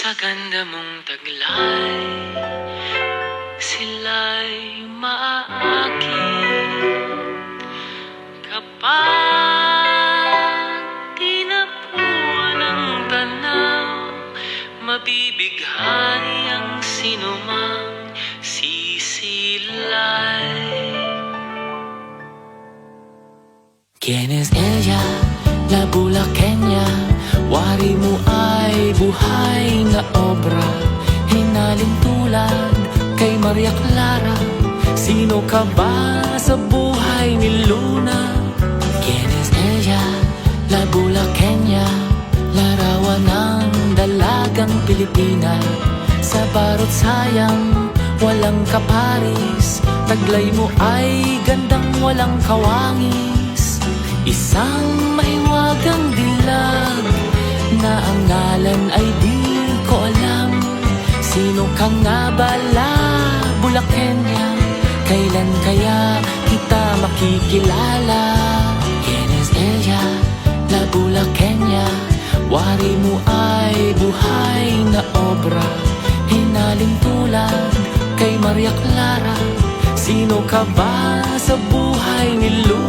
Sa ganda mong taglay, sila'y maaakit kapag tinapuan ng tanaw. Mabibighani ang sinumang sisilay. ¿Quién es ella? La Bulaqueña. Wari mo ay buhay na obra, hinaling tulad kay Maria Clara. Sino ka ba sa buhay ni Luna? ¿Quién es ella? La Bulaqueña. Larawan ng dalagang Pilipina. Sa barot sayang, walang kaparis. Taglay mo ay gandang walang kawangis. Isang mahiwagang dilag na ang ngalan ay di ko alam. Sino ka nga ba, La Bulaqueña? Kailan kaya kita makikilala? ¿Quién es ella? La Bulaqueña. Wari mo ay buhay na obra, hinaling tulad kay Maria Clara. Sino ka ba sa buhay ni Luna?